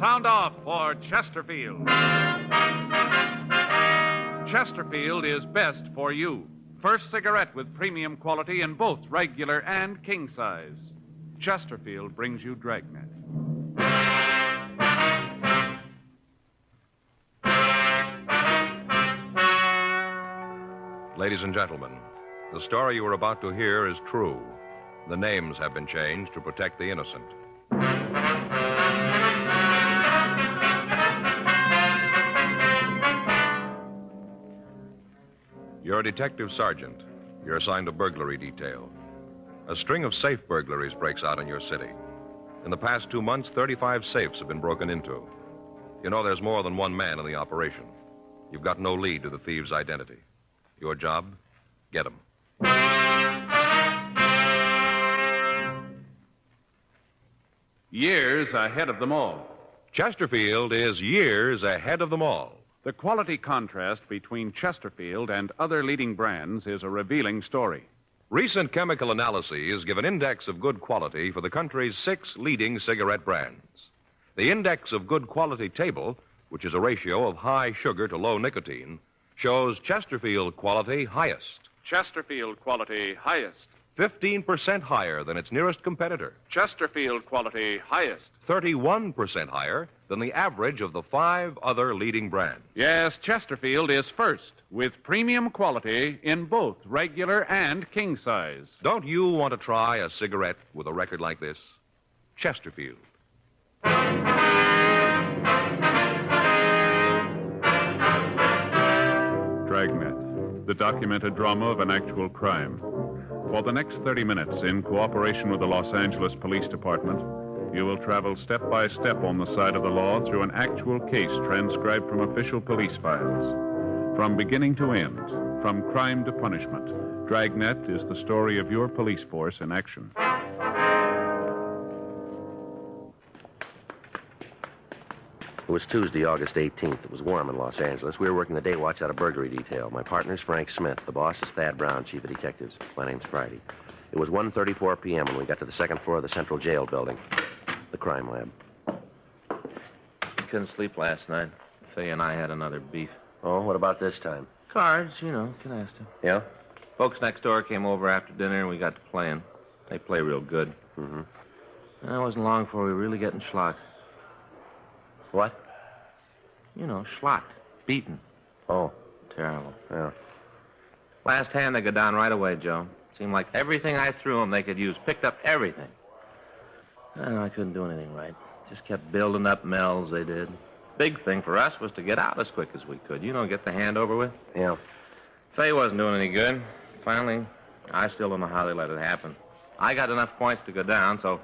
Sound off for Chesterfield. Chesterfield is best for you. First cigarette with premium quality in both regular and king size. Chesterfield brings you Dragnet. Ladies and gentlemen, the story you are about to hear is true. The names have been changed to protect the innocent. You're a detective sergeant. You're assigned a burglary detail. A string of safe burglaries breaks out in your city. In the past 2 months, 35 safes have been broken into. You know there's more than one man in the operation. You've got no lead to the thieves' identity. Your job? Get him. Years ahead of them all. Chesterfield is years ahead of them all. The quality contrast between Chesterfield and other leading brands is a revealing story. Recent chemical analyses give an index of good quality for the country's 6 leading cigarette brands. The index of good quality table, which is a ratio of high sugar to low nicotine, shows Chesterfield quality highest. Chesterfield quality highest. 15% higher than its nearest competitor. Chesterfield quality highest. 31% higher than the average of the 5 other leading brands. Yes, Chesterfield is first with premium quality in both regular and king size. Don't you want to try a cigarette with a record like this? Chesterfield. Dragnet, the documented drama of an actual crime. For the next 30 minutes, in cooperation with the Los Angeles Police Department, you will travel step by step on the side of the law through an actual case transcribed from official police files. From beginning to end, from crime to punishment, Dragnet is the story of your police force in action. It was Tuesday, August 18th. It was warm in Los Angeles. We were working the day watch out of burglary detail. My partner's Frank Smith. The boss is Thad Brown, chief of detectives. My name's Friday. It was 1:34 p.m. when we got to the second floor of the Central Jail building, the crime lab. Couldn't sleep last night. Faye and I had another beef. Oh, what about this time? Cards, you know, canasta. Yeah? Folks next door came over after dinner and we got to playing. They play real good. Mm-hmm. And it wasn't long before we were really getting schlocked. What? You know, schlocked. Beaten. Oh. Terrible. Yeah. Last hand, they go down right away, Joe. Seemed like everything I threw them they could use. Picked up everything. I couldn't do anything right. Just kept building up mells, they did. Big thing for us was to get out as quick as we could. You know, get the hand over with. Yeah. Faye wasn't doing any good. Finally, I still don't know how they let it happen. I got enough points to go down, so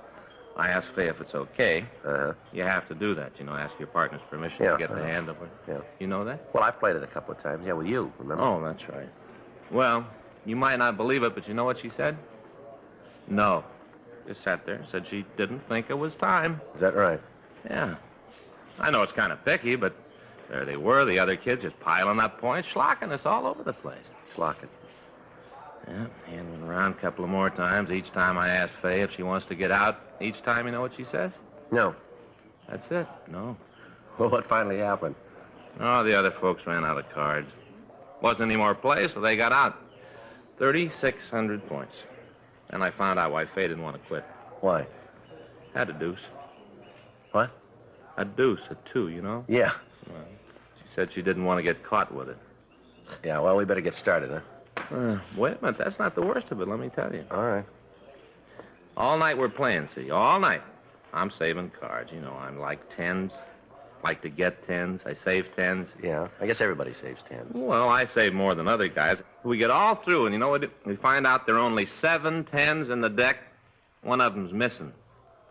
I asked Faye if it's okay. Uh-huh. You have to do that, you know, ask your partner's permission Yeah, to get the hand over. Yeah. You know that? Well, I've played it a couple of times. Yeah, with you, remember? Oh, that's right. Well, you might not believe it, but you know what she said? No. Just sat there, said she didn't think it was time. Is that right? Yeah. I know it's kind of picky, but there they were, the other kids just piling up points, schlocking us all over the place. Schlocking. Yeah, hand went around a couple of more times. Each time I asked Faye if she wants to get out. Each time, you know what she says? No. That's it. No. Well, what finally happened? Oh, the other folks ran out of cards. Wasn't any more play, so they got out. 3,600 points. And I found out why Faye didn't want to quit. Why? Had a deuce. What? A deuce, a 2, you know? Yeah. Well, she said she didn't want to get caught with it. Yeah, well, we better get started, huh? Wait a minute, that's not the worst of it, let me tell you. All right. All night we're playing, see, all night. I'm saving cards, you know, I'm like tens. Like to get tens. I save tens. Yeah, I guess everybody saves tens. Well, I save more than other guys. We get all through, and you know what? We find out there are only 7 tens in the deck. One of them's missing.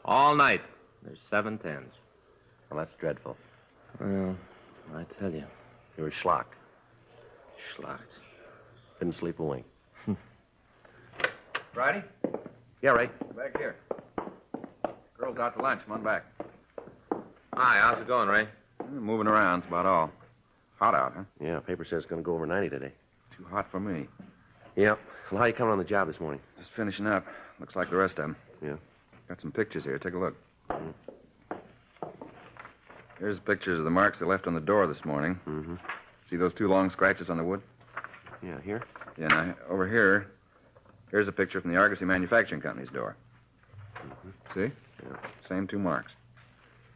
All night, there's 7 tens. Well, that's dreadful. Well, I tell you. You were schlocked. Schlocked. Didn't sleep a wink. Friday? Yeah, Ray. Back here. Girl's out to lunch. Come on back. Hi, how's it going, Ray? Moving around, that's about all. Hot out, huh? Yeah, paper says it's going to go over 90 today. Too hot for me. Yeah. Well, how you coming on the job this morning? Just finishing up. Looks like the rest of them. Yeah. Got some pictures here. Take a look. Here's pictures of the marks they left on the door this morning. Mm-hmm. See those 2 long scratches on the wood? Yeah, here? Yeah, now, over here, here's a picture from the Argosy Manufacturing Company's door. Mm-hmm. See? Yeah. Same 2 marks.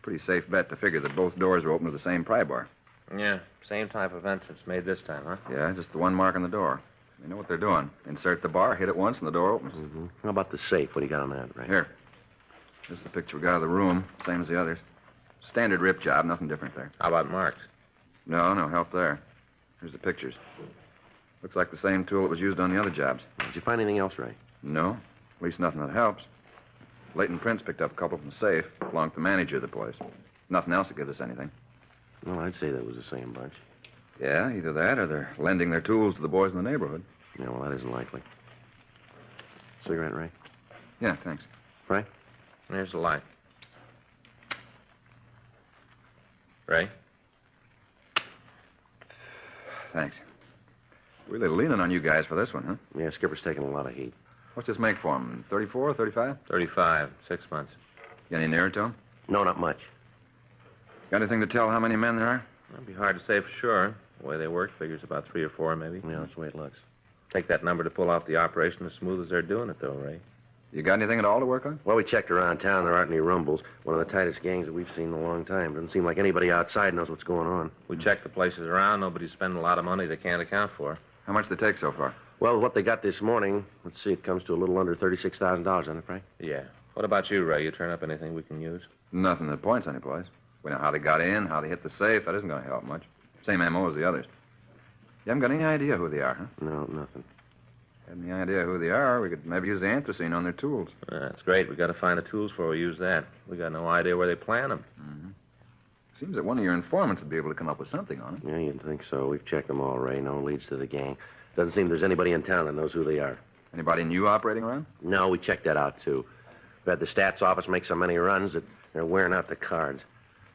Pretty safe bet to figure that both doors were open with the same pry bar. Yeah, same type of entrance made this time, huh? Yeah, just the 1 mark on the door. They know what they're doing. Insert the bar, hit it once, and the door opens. Mm-hmm. How about the safe? What do you got on that, Ray? Here. This is the picture we got of the room, same as the others. Standard rip job, nothing different there. How about marks? No help there. Here's the pictures. Looks like the same tool that was used on the other jobs. Did you find anything else, Ray? No, at least nothing that helps. Leighton Prince picked up a couple from the safe, belonged to the manager of the place. Nothing else that gives us anything. Well, I'd say that was the same bunch. Yeah, either that or they're lending their tools to the boys in the neighborhood. Yeah, well, that isn't likely. Cigarette, Ray? Yeah, thanks. Frank? Here's the light. Ray? Thanks. Really leaning on you guys for this one, huh? Yeah, Skipper's taking a lot of heat. What's this make for him? 34, 35? 35, 6 months. Get any nearer to him? No, not much. Got anything to tell how many men there are? It'd be hard to say for sure. The way they work figures about 3 or 4, maybe. Yeah, that's the way it looks. Take that number to pull off the operation as smooth as they're doing it, though, Ray. You got anything at all to work on? Well, we checked around town. There aren't any rumbles. One of the tightest gangs that we've seen in a long time. Doesn't seem like anybody outside knows what's going on. We checked the places around. Nobody's spending a lot of money they can't account for. How much they take so far? Well, what they got this morning, let's see, it comes to a little under $36,000, doesn't it, Frank? Yeah. What about you, Ray? You turn up anything we can use? Nothing that points anyplace. We know how they got in, how they hit the safe. That isn't going to help much. Same M.O. as the others. You haven't got any idea who they are, huh? No, nothing. Had any idea who they are, we could maybe use the anthracene on their tools. That's great. We got to find the tools before we use that. We got no idea where they plant them. Mm-hmm. Seems that one of your informants would be able to come up with something on it. Yeah, you'd think so. We've checked them all, Ray. No leads to the gang. Doesn't seem there's anybody in town that knows who they are. Anybody new operating around? No, we checked that out, too. We've had the stats office make so many runs that they're wearing out the cards.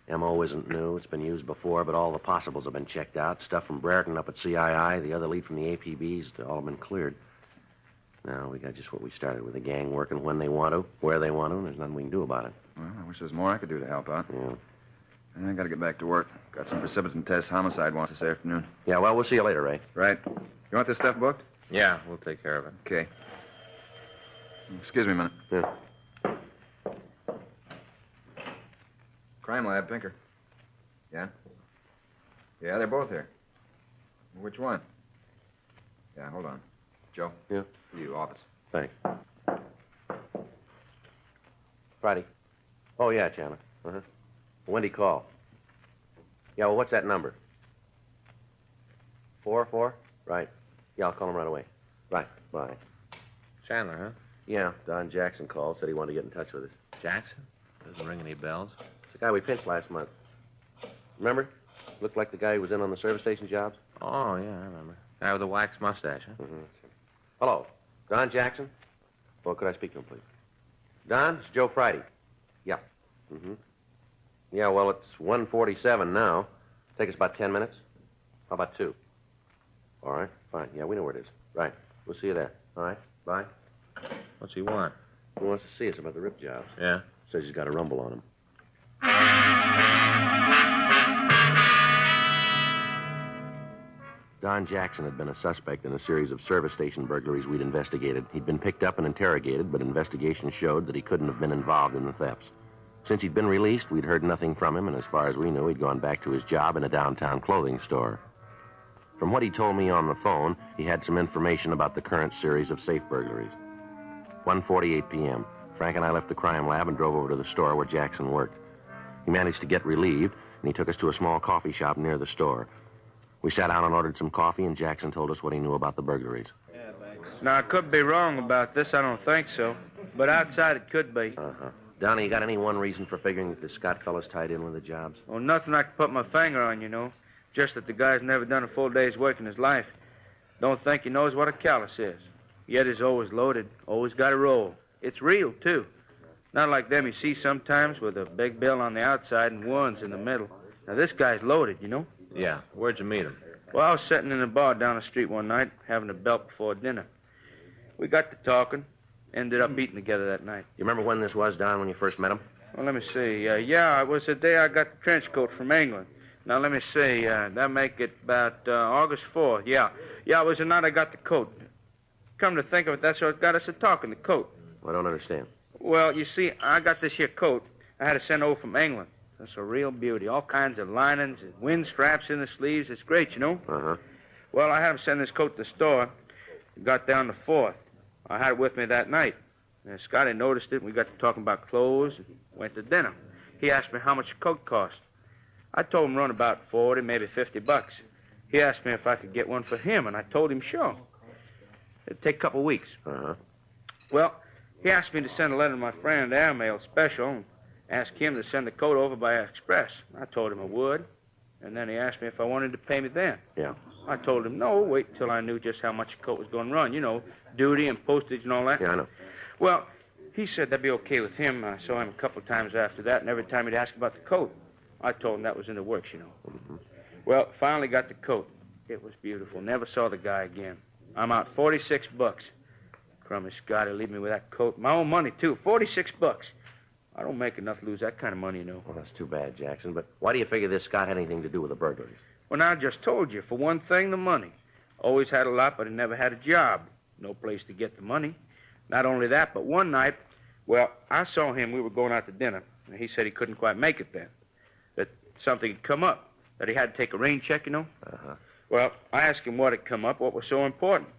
M.O. isn't new. It's been used before, but all the possibles have been checked out. Stuff from Brereton up at CII, the other lead from the APBs, they all have been cleared. Now, we got just what we started with, the gang working when they want to, where they want to, and there's nothing we can do about it. Well, I wish there was more I could do to help out. Yeah. I got to get back to work. Got some precipitant tests homicide wants this afternoon. Yeah, well, we'll see you later, Ray. Right. You want this stuff booked? Yeah, we'll take care of it. Okay. Excuse me a minute. Yeah. Crime lab, Pinker. Yeah? Yeah, they're both here. Which one? Yeah, hold on. Joe? Yeah? You, office. Thanks. Friday. Oh, yeah, Chandler. Uh-huh. Wendy call. Yeah, well, what's that number? 4? Right. Yeah, I'll call him right away. Right. Bye. Chandler, huh? Yeah, Don Jackson called, said he wanted to get in touch with us. Jackson? Doesn't ring any bells. It's the guy we pinched last month. Remember? Looked like the guy who was in on the service station jobs. Oh, yeah, I remember. Guy with the wax mustache, huh? Mm-hmm. Hello. Don Jackson? Well, could I speak to him, please? Don, it's Joe Friday. Yeah. Mm-hmm. Yeah, well, it's 1:47 now. Take us about 10 minutes. How about 2? All right, fine. Yeah, we know where it is. Right. We'll see you there. All right, bye. What's he want? He wants to see us about the rip jobs. Yeah? Says he's got a rumble on him. Don Jackson had been a suspect in a series of service station burglaries we'd investigated. He'd been picked up and interrogated, but investigation showed that he couldn't have been involved in the thefts. Since he'd been released, we'd heard nothing from him, and as far as we knew, he'd gone back to his job in a downtown clothing store. From what he told me on the phone, he had some information about the current series of safe burglaries. 1:48 p.m. Frank and I left the crime lab and drove over to the store where Jackson worked. He managed to get relieved, and he took us to a small coffee shop near the store. We sat down and ordered some coffee, and Jackson told us what he knew about the burglaries. Now, I could be wrong about this. I don't think so. But outside, it could be. Uh-huh. Donnie, you got any one reason for figuring that the Scott fellow's tied in with the jobs? Well, nothing I can put my finger on, you know. Just that the guy's never done a full day's work in his life. Don't think he knows what a callus is. Yet he's always loaded, always got a roll. It's real, too. Not like them you see sometimes with a big bill on the outside and ones in the middle. Now, this guy's loaded, you know. Yeah. Where'd you meet him? Well, I was sitting in a bar down the street one night, having a belt before dinner. We got to talking, ended up eating together that night. You remember when this was, Don, when you first met him? Well, let me see. Yeah, it was the day I got the trench coat from England. Now, let me see. That make it about August 4th. Yeah, it was the night I got the coat. Come to think of it, that's what got us a-talking, the coat. I don't understand. Well, you see, I got this here coat I had to send over from England. It's a real beauty. All kinds of linings and wind straps in the sleeves. It's great, you know. Uh-huh. Well, I had him send this coat to the store. It got down the 4th. I had it with me that night. And Scotty noticed it, and we got to talking about clothes and went to dinner. He asked me how much the coat cost. I told him run about 40, maybe $50. He asked me if I could get one for him, and I told him sure. It'd take a couple weeks. Uh-huh. Well, he asked me to send a letter to my friend Airmail Special and ask him to send the coat over by express. I told him I would, and then he asked me if I wanted to pay me then. Yeah. I told him no, wait till I knew just how much the coat was going to run. You know, duty and postage and all that. Yeah, I know. Well, he said that'd be okay with him. I saw him a couple of times after that, and every time he'd ask about the coat, I told him that was in the works, you know. Mm-hmm. Well, finally got the coat. It was beautiful. Never saw the guy again. I'm out $46. Crummy Scotty, leave me with that coat. My own money, too. $46. I don't make enough to lose that kind of money, you know. Well, that's too bad, Jackson. But why do you figure this Scott had anything to do with the burglaries? Well, now, I just told you. For one thing, the money. Always had a lot, but I never had a job. No place to get the money. Not only that, but one night, well, I saw him. We were going out to dinner. And he said he couldn't quite make it then. That something had come up. That he had to take a rain check, you know. Uh-huh. Well, I asked him what had come up, what was so important.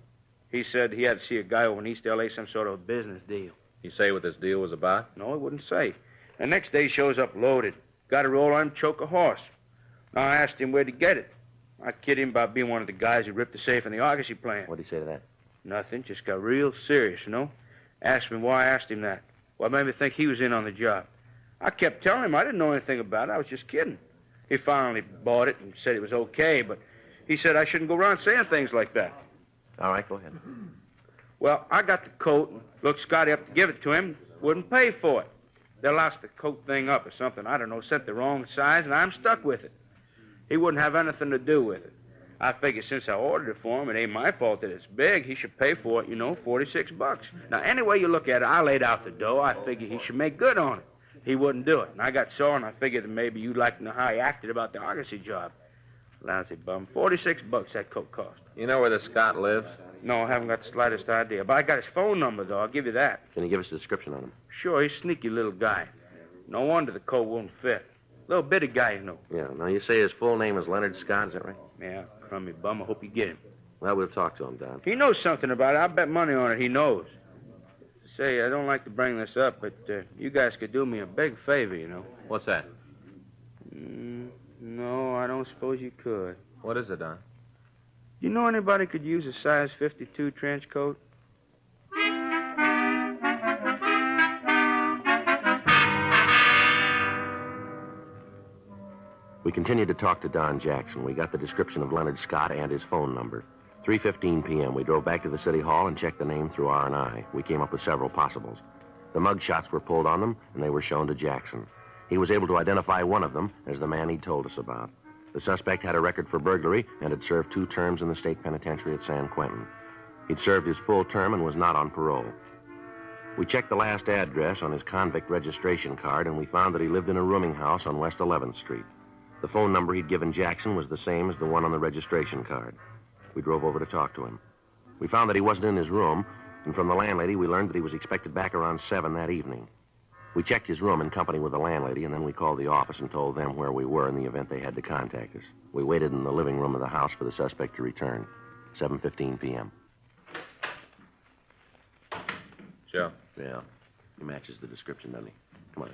He said he had to see a guy over in East L.A., some sort of a business deal. You say what this deal was about? No, he wouldn't say. The next day he shows up loaded. Got to roll on him, choke a horse. Now, I asked him where'd he get it. I kid him about being one of the guys who ripped the safe in the Argosy plant. What'd he say to that? Nothing, just got real serious, you know. Asked me why I asked him that. What made me think he was in on the job? I kept telling him I didn't know anything about it. I was just kidding. He finally bought it and said it was okay, but he said I shouldn't go around saying things like that. All right, go ahead. Well, I got the coat and looked Scotty up to give it to him. Wouldn't pay for it. They lost the coat thing up or something. I don't know, sent the wrong size, and I'm stuck with it. He wouldn't have anything to do with it. I figure since I ordered it for him, it ain't my fault that it's big. He should pay for it, you know, $46. Now, any way you look at it, I laid out the dough. I figured he should make good on it. He wouldn't do it. And I got sore, and I figured that maybe you'd like to know how he acted about the Argosy job. Lousy bum. $46 that coat cost. You know where this Scott lives? No, I haven't got the slightest idea. But I got his phone number, though. I'll give you that. Can you give us a description on him? Sure, he's a sneaky little guy. No wonder the coat won't fit. Little bitty guy, you know. Yeah, now you say his full name is Leonard Scott, is that right? Yeah, crummy bum. I hope you get him. Well, we'll talk to him, Don. He knows something about it. I'll bet money on it he knows. Say, I don't like to bring this up, but you guys could do me a big favor, you know. What's that? No, I don't suppose you could. What is it, Don? You know anybody could use a size 52 trench coat? We continued to talk to Don Jackson. We got the description of Leonard Scott and his phone number. 3:15 p.m., we drove back to the city hall and checked the name through R&I. We came up with several possibles. The mug shots were pulled on them, and they were shown to Jackson. He was able to identify one of them as the man he'd told us about. The suspect had a record for burglary and had served 2 terms in the state penitentiary at San Quentin. He'd served his full term and was not on parole. We checked the last address on his convict registration card, and we found that he lived in a rooming house on West 11th Street. The phone number he'd given Jackson was the same as the one on the registration card. We drove over to talk to him. We found that he wasn't in his room, and from the landlady, we learned that he was expected back around 7 that evening. We checked his room in company with the landlady, and then we called the office and told them where we were in the event they had to contact us. We waited in the living room of the house for the suspect to return. 7:15 p.m. Joe. Yeah, he matches the description, doesn't he? Come on.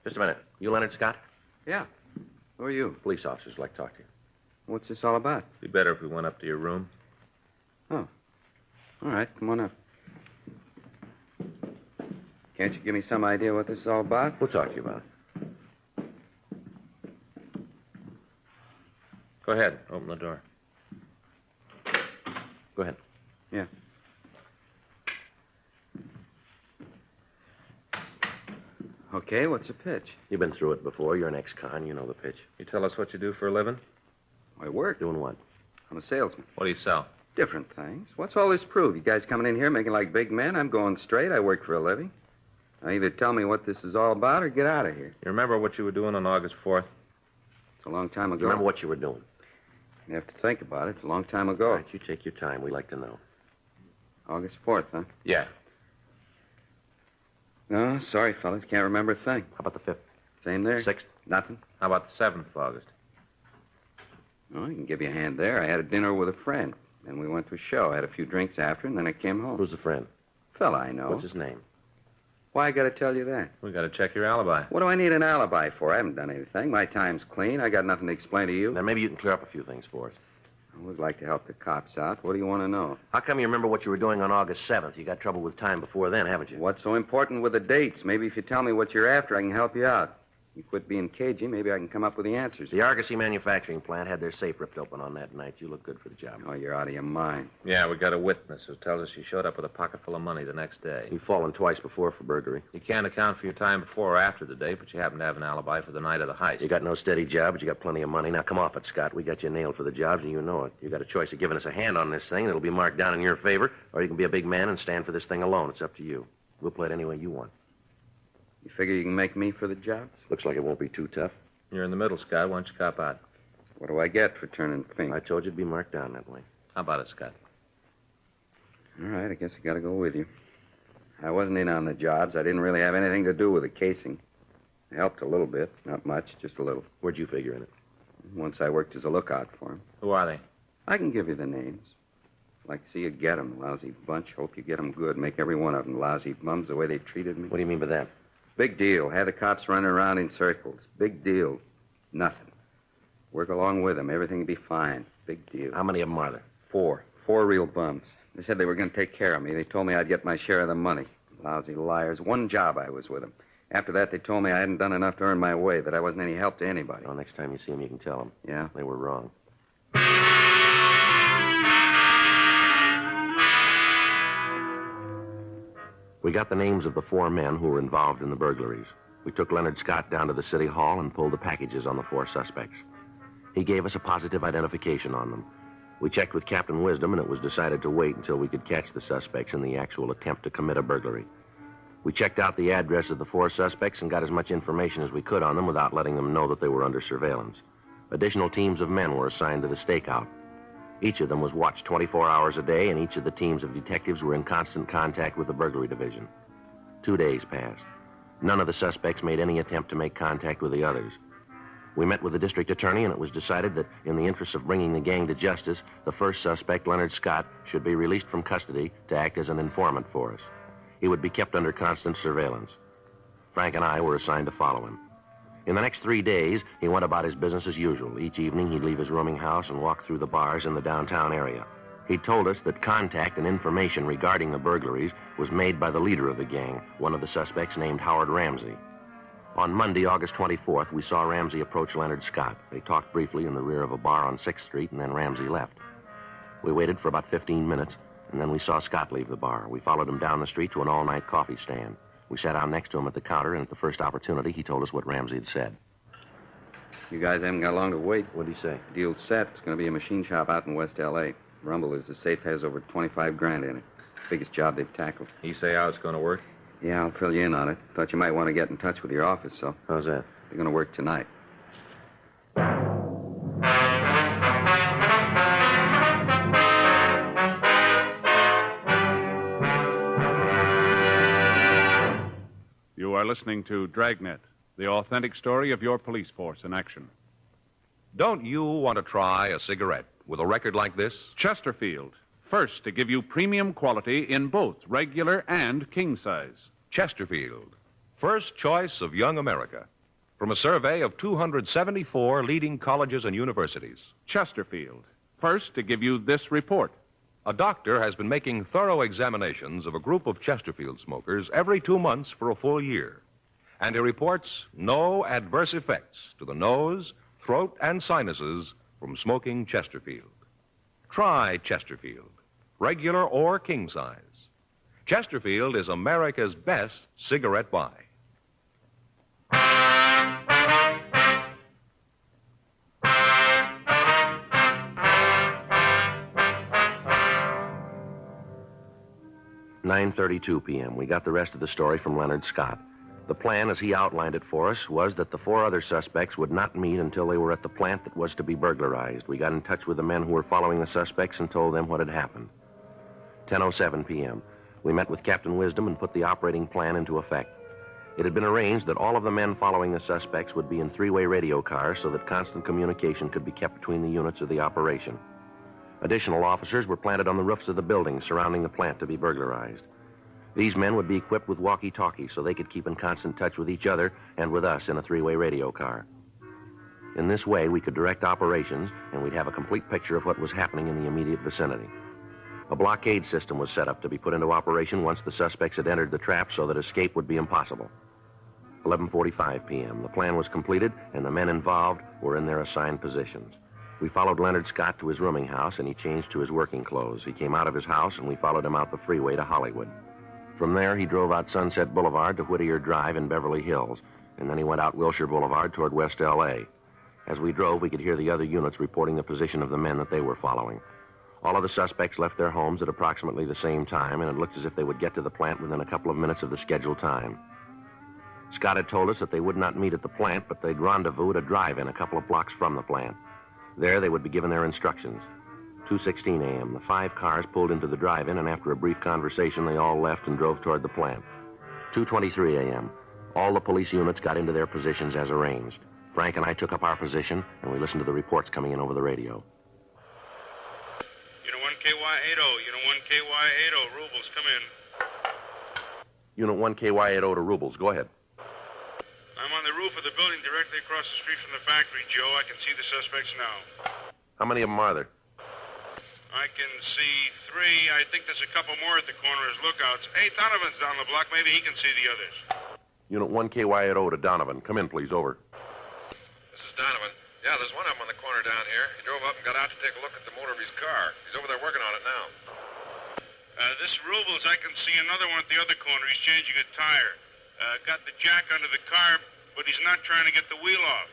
Just a minute. You Leonard Scott? Yeah. Who are you? Police officers like to talk to you. What's this all about? Be better if we went up to your room. Oh. All right, come on up. Can't you give me some idea what this is all about? We'll talk to you about it. Go ahead. Open the door. Go ahead. Yeah. Okay, what's the pitch? You've been through it before. You're an ex-con. You know the pitch. You tell us what you do for a living? I work. Doing what? I'm a salesman. What do you sell? Different things. What's all this prove? You guys coming in here making like big men? I'm going straight. I work for a living. Now, either tell me what this is all about or get out of here. You remember what you were doing on August 4th? It's a long time ago. Remember what you were doing? You have to think about it. It's a long time ago. All right, you take your time. We like to know. August 4th, huh? Yeah. No, sorry, fellas. Can't remember a thing. How about the 5th? Same there? 6th? Nothing? How about the 7th of August? Well, I can give you a hand there. I had a dinner with a friend. Then we went to a show. I had a few drinks after, and then I came home. Who's the friend? Fella I know. What's his name? Why I got to tell you that? We got to check your alibi. What do I need an alibi for? I haven't done anything. My time's clean. I got nothing to explain to you. Now, maybe you can clear up a few things for us. I always like to help the cops out. What do you want to know? How come you remember what you were doing on August 7th? You got trouble with time before then, haven't you? What's so important with the dates? Maybe if you tell me what you're after, I can help you out. You quit being cagey, maybe I can come up with the answers. The Argosy manufacturing plant had their safe ripped open on that night. You look good for the job. Oh, you're out of your mind. Yeah, we got a witness who tells us you showed up with a pocket full of money the next day. You've fallen twice before for burglary. You can't account for your time before or after the date, but you happen to have an alibi for the night of the heist. You got no steady job, but you got plenty of money. Now, come off it, Scott. We got you nailed for the jobs, and you know it. You got a choice of giving us a hand on this thing. It'll be marked down in your favor, or you can be a big man and stand for this thing alone. It's up to you. We'll play it any way you want. You figure you can make me for the jobs? Looks like it won't be too tough. You're in the middle, Scott. Why don't you cop out? What do I get for turning pink? I told you it'd be marked down that way. How about it, Scott? All right, I guess I got to go with you. I wasn't in on the jobs. I didn't really have anything to do with the casing. I helped a little bit. Not much, just a little. Where'd you figure in it? Once I worked as a lookout for him. Who are they? I can give you the names. Like to see you get 'em, lousy bunch. Hope you get 'em good. Make every one of 'em lousy bums the way they treated me. What do you mean by that? Big deal. Had the cops running around in circles. Big deal. Nothing. Work along with them. Everything will be fine. Big deal. How many of them are there? 4. 4 real bums. They said they were going to take care of me. They told me I'd get my share of the money. Lousy liars. One job I was with them. After that, they told me I hadn't done enough to earn my way, that I wasn't any help to anybody. Well, next time you see them, you can tell them. Yeah? They were wrong. We got the names of the 4 men who were involved in the burglaries. We took Leonard Scott down to the city hall and pulled the packages on the 4 suspects. He gave us a positive identification on them. We checked with Captain Wisdom, and it was decided to wait until we could catch the suspects in the actual attempt to commit a burglary. We checked out the address of the 4 suspects and got as much information as we could on them without letting them know that they were under surveillance. Additional teams of men were assigned to the stakeout. Each of them was watched 24 hours a day, and each of the teams of detectives were in constant contact with the burglary division. 2 days passed. None of the suspects made any attempt to make contact with the others. We met with the district attorney, and it was decided that in the interest of bringing the gang to justice, the first suspect, Leonard Scott, should be released from custody to act as an informant for us. He would be kept under constant surveillance. Frank and I were assigned to follow him. In the next 3 days, he went about his business as usual. Each evening, he'd leave his rooming house and walk through the bars in the downtown area. He told us that contact and information regarding the burglaries was made by the leader of the gang, one of the suspects named Howard Ramsey. On Monday, August 24th, we saw Ramsey approach Leonard Scott. They talked briefly in the rear of a bar on 6th Street, and then Ramsey left. We waited for about 15 minutes, and then we saw Scott leave the bar. We followed him down the street to an all-night coffee stand. We sat down next to him at the counter, and at the first opportunity, he told us what Ramsey had said. You guys haven't got long to wait. What did he say? Deal's set. It's going to be a machine shop out in West L.A. Rumble is the safe has over 25 grand in it. Biggest job they've tackled. You say how it's going to work? Yeah, I'll fill you in on it. Thought you might want to get in touch with your office, so. How's that? They're going to work tonight. You are listening to Dragnet, the authentic story of your police force in action. Don't you want to try a cigarette with a record like this? Chesterfield, first to give you premium quality in both regular and king size. Chesterfield, first choice of young America. From a survey of 274 leading colleges and universities. Chesterfield, first to give you this report. A doctor has been making thorough examinations of a group of Chesterfield smokers every 2 months for a full year. And he reports no adverse effects to the nose, throat, and sinuses from smoking Chesterfield. Try Chesterfield, regular or king size. Chesterfield is America's best cigarette buy. 9:32 p.m. We got the rest of the story from Leonard Scott. The plan, as he outlined it for us, was that the 4 other suspects would not meet until they were at the plant that was to be burglarized. We got in touch with the men who were following the suspects and told them what had happened. 10:07 p.m. We met with Captain Wisdom and put the operating plan into effect. It had been arranged that all of the men following the suspects would be in 3-way radio cars so that constant communication could be kept between the units of the operation. Additional officers were planted on the roofs of the buildings surrounding the plant to be burglarized. These men would be equipped with walkie-talkies so they could keep in constant touch with each other and with us in a 3-way radio car. In this way, we could direct operations, and we'd have a complete picture of what was happening in the immediate vicinity. A blockade system was set up to be put into operation once the suspects had entered the trap so that escape would be impossible. 11:45 p.m. The plan was completed, and the men involved were in their assigned positions. We followed Leonard Scott to his rooming house, and he changed to his working clothes. He came out of his house, and we followed him out the freeway to Hollywood. From there, he drove out Sunset Boulevard to Whittier Drive in Beverly Hills, and then he went out Wilshire Boulevard toward West L.A. As we drove, we could hear the other units reporting the position of the men that they were following. All of the suspects left their homes at approximately the same time, and it looked as if they would get to the plant within a couple of minutes of the scheduled time. Scott had told us that they would not meet at the plant, but they'd rendezvous at a drive-in a couple of blocks from the plant. There, they would be given their instructions. 2:16 a.m., the 5 cars pulled into the drive-in, and after a brief conversation, they all left and drove toward the plant. 2:23 a.m., all the police units got into their positions as arranged. Frank and I took up our position, and we listened to the reports coming in over the radio. Unit 1KY80, Unit 1KY80, Rubles, come in. Unit 1KY80 to Rubles, go ahead. I'm on the roof of the building directly across the street from the factory, Joe. I can see the suspects now. How many of them are there? I can see 3. I think there's a couple more at the corner as lookouts. Hey, Donovan's down the block. Maybe he can see the others. Unit 1KY80 to Donovan. Come in, please. Over. This is Donovan. Yeah, there's one of them on the corner down here. He drove up and got out to take a look at the motor of his car. He's over there working on it now. This Rubles, I can see another one at the other corner. He's changing a tire. Got the jack under the car, but he's not trying to get the wheel off.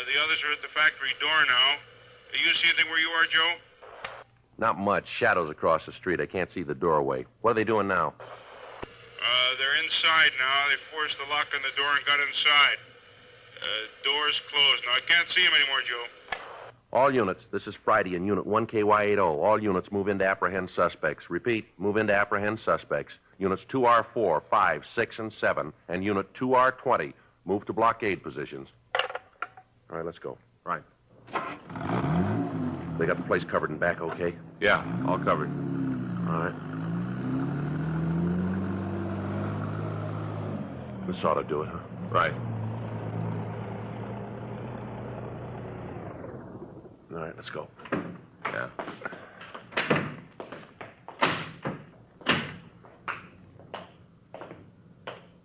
The others are at the factory door now. You see anything where you are, Joe? Not much. Shadows across the street. I can't see the doorway. What are they doing now? They're inside now. They forced the lock on the door and got inside. Door's closed. Now, I can't see him anymore, Joe. All units, this is Friday in Unit 1KY80. All units move in to apprehend suspects. Repeat, move in to apprehend suspects. Units 2R4, 5, 6, and 7, and Unit 2R20 move to blockade positions. All right, let's go. Right. They got the place covered in back, okay? Yeah, all covered. All right. This ought to do it, huh? Right. All right, let's go. Yeah.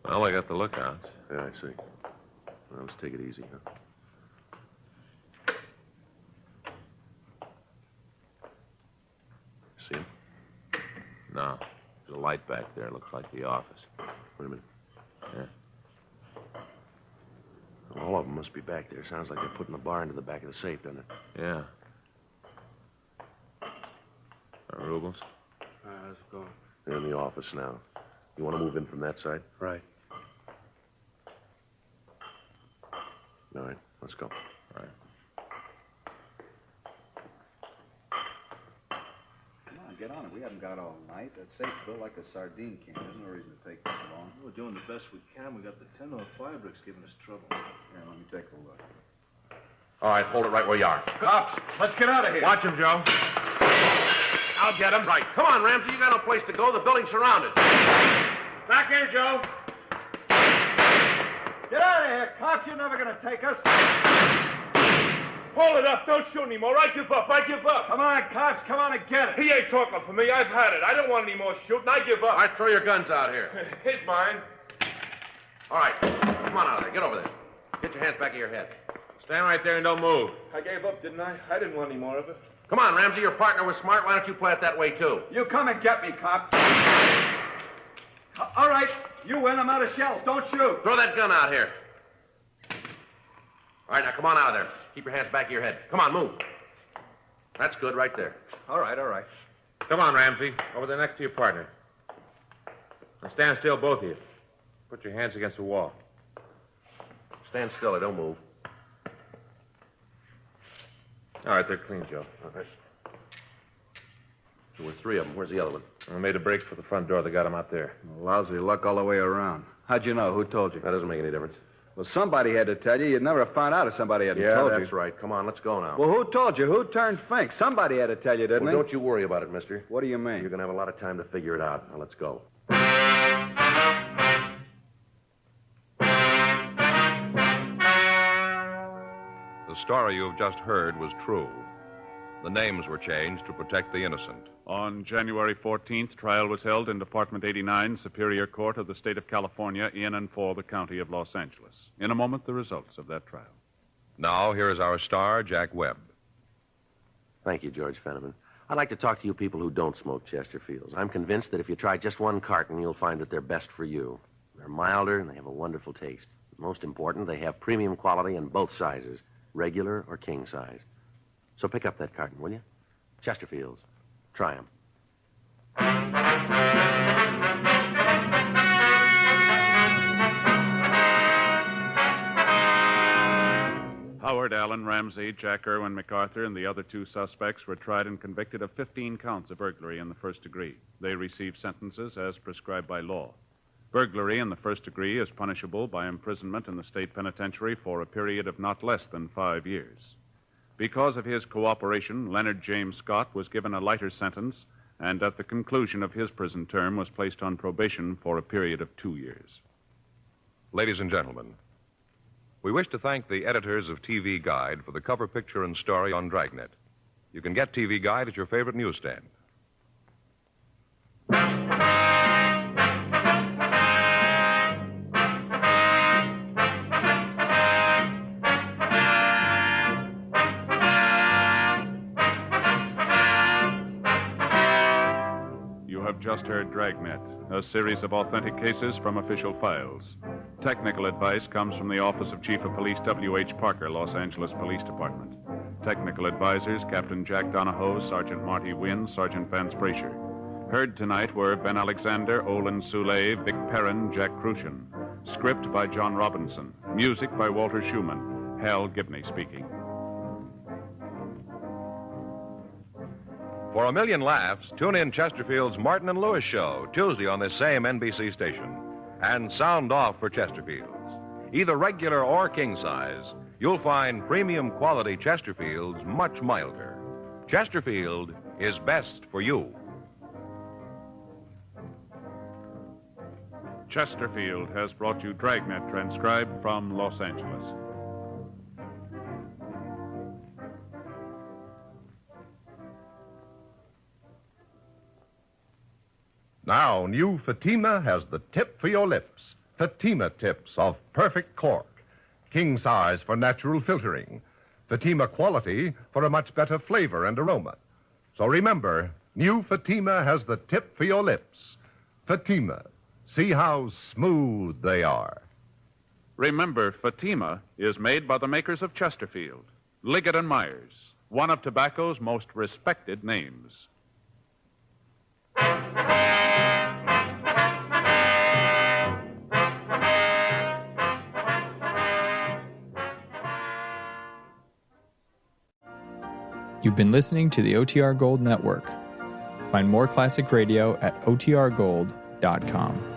Well, I got the lookouts. Yeah, I see. Well, let's take it easy, huh? See him? No. There's a light back there. Looks like the office. Wait a minute. Yeah. All of them must be back there. Sounds like they're putting the bar into the back of the safe, doesn't it? Yeah. Rubles? Let's go. They're in the office now. You want to move in from that side? Right. All right, let's go. All right. Come on, get on it. We haven't got all night. That safe's built like a sardine can. There's no reason to take this long. We're doing the best we can. We got the 1005 bricks giving us trouble. Here, let me take a look. All right, hold it right where you are. Cops, let's get out of here. Watch him, Joe. I'll get him. Right. Come on, Ramsey. You got no place to go. The building's surrounded. Back here, Joe. Get out of here, cops. You're never going to take us. Hold it up. Don't shoot anymore. I give up. Come on, cops. Come on and get it. He ain't talking for me. I've had it. I don't want any more shooting. I give up. All right, throw your guns out here. He's mine. All right. Come on out of there. Get over there. Get your hands back of your head. Stand right there and don't move. I gave up, didn't I? I didn't want any more of it. Come on, Ramsey. Your partner was smart. Why don't you play it that way, too? You come and get me, cop. All right. You win. I'm out of shells. Don't shoot. Throw that gun out here. All right, now come on out of there. Keep your hands back of your head. Come on, move. That's good right there. All right. Come on, Ramsey. Over there next to your partner. Now stand still, both of you. Put your hands against the wall. Stand still. I don't move. All right, they're clean, Joe. All right. There were three of them. Where's the other one? I made a break for the front door. They got him out there. Lousy luck all the way around. How'd you know? Who told you? That doesn't make any difference. Well, somebody had to tell you. You'd never have found out if somebody hadn't told you. Yeah, that's right. Come on, let's go now. Well, who told you? Who turned Fink? Somebody had to tell you, didn't Well, he? don't you worry about it, mister. What do you mean? You're going to have a lot of time to figure it out. Now, let's go. The story you've just heard was true. The names were changed to protect the innocent. On January 14th, trial was held in Department 89, Superior Court of the State of California, in and for the County of Los Angeles. In a moment, the results of that trial. Now, here is our star, Jack Webb. Thank you, George Fenneman. I'd like to talk to you people who don't smoke Chesterfields. I'm convinced that if you try just one carton, you'll find that they're best for you. They're milder, and they have a wonderful taste. Most important, they have premium quality in both sizes, regular or king size. So pick up that carton, will you? Chesterfields. Try them. Howard Allen Ramsey, Jack Irwin MacArthur, and the other two suspects were tried and convicted of 15 counts of burglary in the first degree. They received sentences as prescribed by law. Burglary in the first degree is punishable by imprisonment in the state penitentiary for a period of not less than 5 years. Because of his cooperation, Leonard James Scott was given a lighter sentence, and at the conclusion of his prison term was placed on probation for a period of 2 years. Ladies and gentlemen, we wish to thank the editors of TV Guide for the cover picture and story on Dragnet. You can get TV Guide at your favorite newsstand. Just heard Dragnet, a series of authentic cases from official files. Technical advice comes from the Office of Chief of Police W.H. Parker, Los Angeles Police Department. Technical advisors, Captain Jack Donahoe, Sergeant Marty Wynn, Sergeant Vance Brasher. Heard tonight were Ben Alexander, Olin Soule, Vic Perrin, Jack Crucian. Script by John Robinson. Music by Walter Schumann. Hal Gibney speaking. For a million laughs, tune in Chesterfield's Martin and Lewis show, Tuesday on this same NBC station. And sound off for Chesterfields. Either regular or king size, you'll find premium quality Chesterfields much milder. Chesterfield is best for you. Chesterfield has brought you Dragnet, transcribed from Los Angeles. Now, new Fatima has the tip for your lips. Fatima tips of perfect cork. King size for natural filtering. Fatima quality for a much better flavor and aroma. So remember, new Fatima has the tip for your lips. Fatima. See how smooth they are. Remember, Fatima is made by the makers of Chesterfield, Liggett and Myers, one of tobacco's most respected names. You've been listening to the OTR Gold Network. Find more classic radio at otrgold.com.